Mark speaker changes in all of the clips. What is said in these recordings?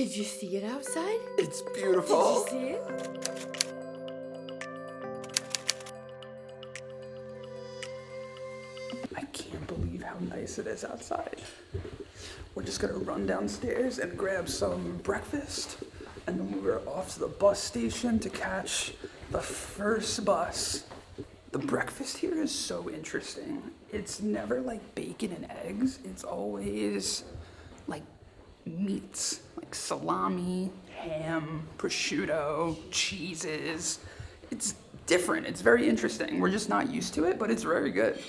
Speaker 1: Did you see it outside?
Speaker 2: It's beautiful.
Speaker 1: Did you see it?
Speaker 2: I can't believe how nice it is outside. We're just gonna run downstairs and grab some breakfast, and then we're off to the bus station to catch the first bus. The breakfast here is so interesting. It's never like bacon and eggs. It's always like meats, like salami, ham, prosciutto, cheeses. It's different. It's very interesting. We're just not used to it, but it's very good.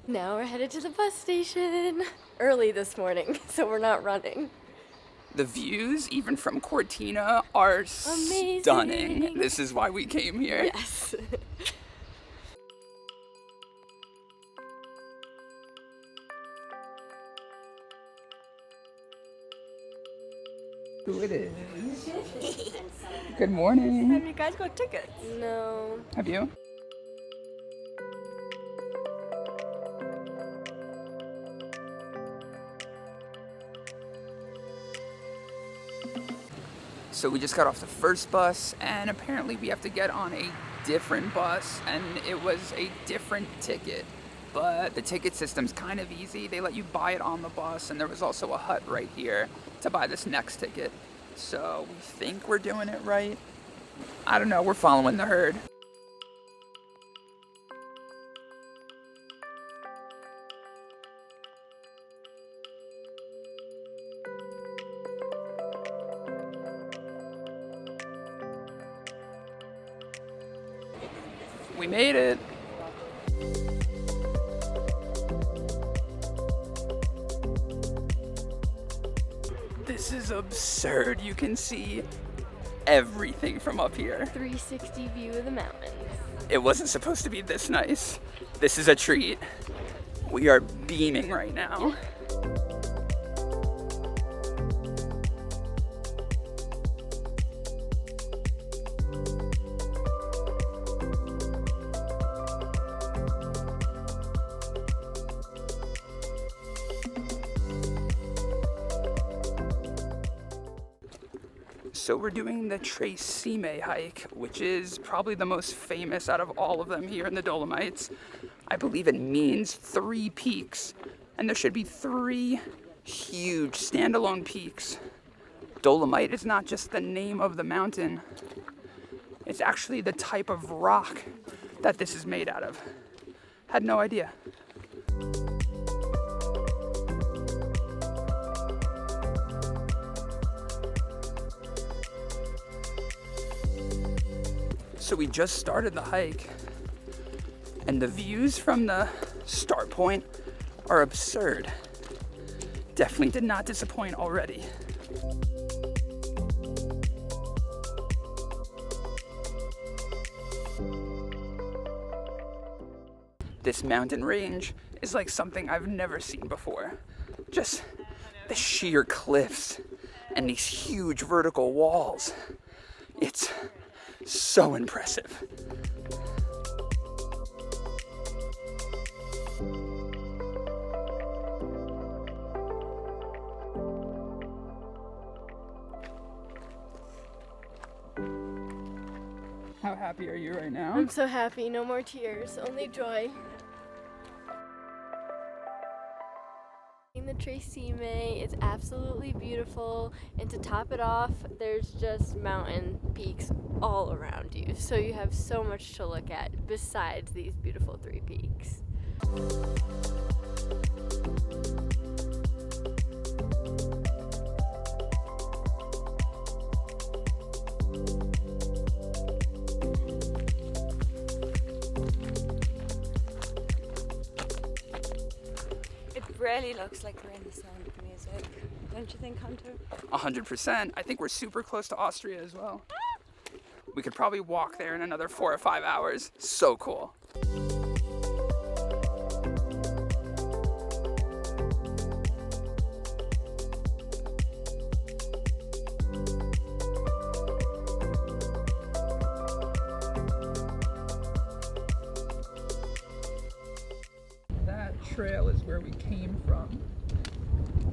Speaker 1: Now we're headed to the bus station. Early this morning, so we're not running.
Speaker 2: The views, even from Cortina, are
Speaker 1: amazing.
Speaker 2: Stunning. This is why we came here.
Speaker 1: Yes.
Speaker 2: Who it is? Good morning.
Speaker 3: Have you guys got tickets?
Speaker 1: No.
Speaker 2: Have you? So we just got off the first bus, and apparently we have to get on a different bus, and it was a different ticket. But the ticket system's kind of easy. They let you buy it on the bus, and there was also a hut right here to buy this next ticket. So we think we're doing it right. I don't know, we're following the herd. We made it. This is absurd. You can see everything from up here.
Speaker 1: 360 view of the mountains.
Speaker 2: It wasn't supposed to be this nice. This is a treat. We are beaming right now. So we're doing the Tre Cime hike, which is probably the most famous out of all of them here in the Dolomites. I believe it means 3 peaks, and there should be 3 huge standalone peaks. Dolomite is not just the name of the mountain, it's actually the type of rock that this is made out of. Had no idea. So we just started the hike, and the views from the start point are absurd. Definitely did not disappoint already. This mountain range is like something I've never seen before. Just the sheer cliffs and these huge vertical walls. It's so impressive. How happy are you right now?
Speaker 1: I'm so happy. No more tears, only joy. The Tre Cime is absolutely beautiful, and to top it off, there's just mountain peaks all around you. So you have so much to look at besides these beautiful 3 peaks.
Speaker 3: Really looks like we're in the sound of music. Don't you think, Hunter?
Speaker 2: 100%. I think we're super close to Austria as well. We could probably walk there in another 4 or 5 hours. So cool. Trail is where we came from.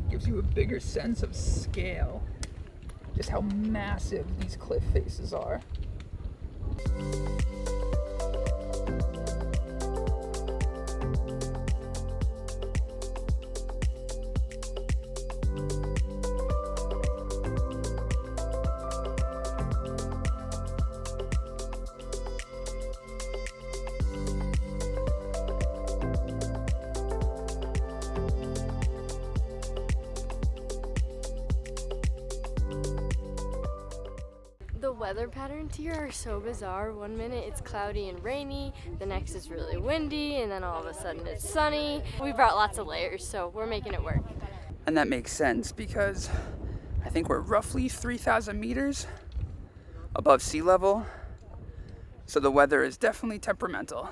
Speaker 2: Gives you a bigger sense of scale. just how massive these cliff faces are.
Speaker 1: The weather patterns here are so bizarre. One minute it's cloudy and rainy, the next it's really windy, and then all of a sudden it's sunny. We brought lots of layers, so we're making it work.
Speaker 2: And that makes sense because I think we're roughly 3,000 meters above sea level. So the weather is definitely temperamental.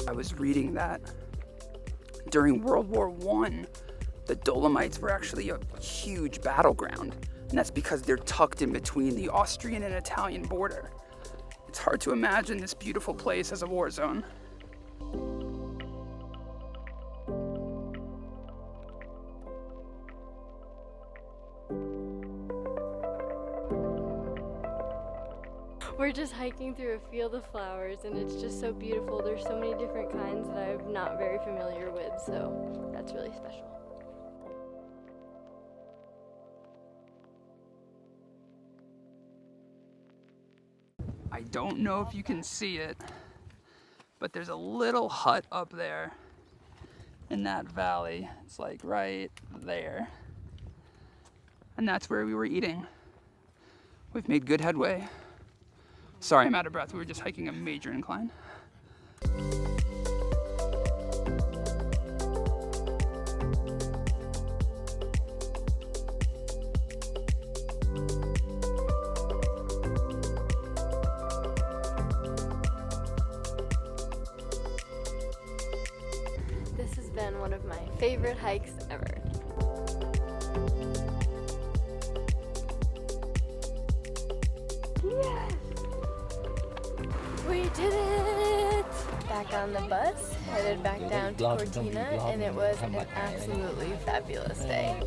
Speaker 2: I was reading that during World War I, the Dolomites were actually a huge battleground. And that's because they're tucked in between the Austrian and Italian border. It's hard to imagine this beautiful place as a war zone.
Speaker 1: We're just hiking through a field of flowers and it's just so beautiful. There's so many different kinds that I'm not very familiar with, so that's really special.
Speaker 2: I don't know if you can see it, but there's a little hut up there in that valley. It's like right there. And that's where we were eating. We've made good headway. Sorry, I'm out of breath. We were just hiking a major incline.
Speaker 1: This has been one of my favorite hikes ever. Yes! We did it! Back on the bus, headed back down to Cortina, and it was an absolutely fabulous day.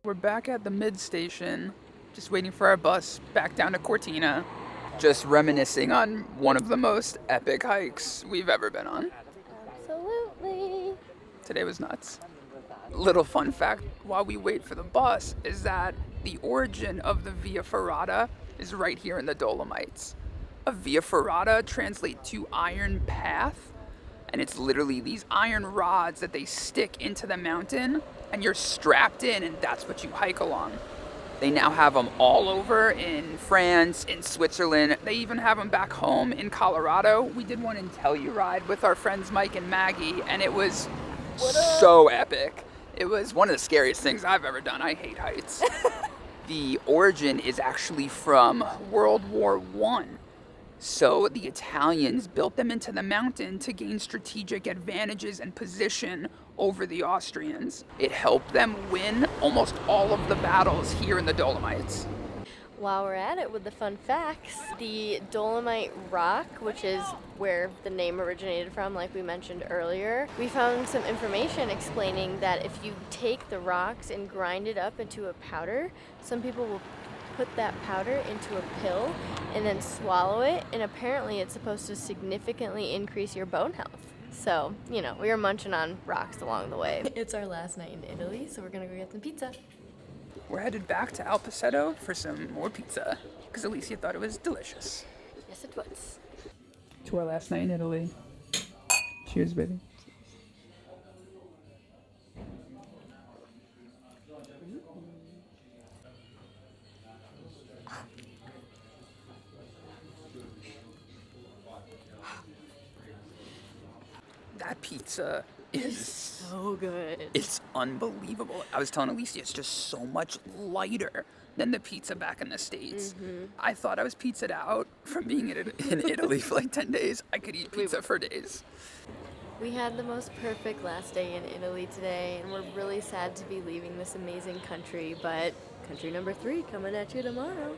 Speaker 2: We're back at the mid station, just waiting for our bus back down to Cortina. Just reminiscing on one of the most epic hikes we've ever been on.
Speaker 1: Absolutely.
Speaker 2: Today was nuts. Little fun fact while we wait for the bus is that the origin of the Via Ferrata is right here in the Dolomites. A Via Ferrata translates to iron path, and it's literally these iron rods that they stick into the mountain, and you're strapped in, and that's what you hike along. They now have them all over in France, in Switzerland. They even have them back home in Colorado. We did one in Telluride with our friends Mike and Maggie, and it was so epic. It was one of the scariest things I've ever done. I hate heights. The origin is actually from World War I. So the Italians built them into the mountain to gain strategic advantages and position over the Austrians. It helped them win almost all of the battles here in the Dolomites.
Speaker 1: While we're at it with the fun facts, the Dolomite rock, which is where the name originated from, like we mentioned earlier, we found some information explaining that if you take the rocks and grind it up into a powder, some people will put that powder into a pill and then swallow it, and apparently it's supposed to significantly increase your bone health. So, you know, we were munching on rocks along the way. It's our last night in Italy, so we're gonna go get some pizza.
Speaker 2: We're headed back to Alpiceto for some more pizza, because Alisia thought it was delicious.
Speaker 1: Yes, it was.
Speaker 2: To our last night in Italy. Cheers, baby. That pizza is
Speaker 1: so good.
Speaker 2: It's unbelievable. I was telling Alisia, it's just so much lighter than the pizza back in the States.
Speaker 1: Mm-hmm.
Speaker 2: I thought I was pizza'd out from being in Italy for like 10 days. I could eat pizza for days.
Speaker 1: We had the most perfect last day in Italy today, and we're really sad to be leaving this amazing country, but country number 3 coming at you tomorrow.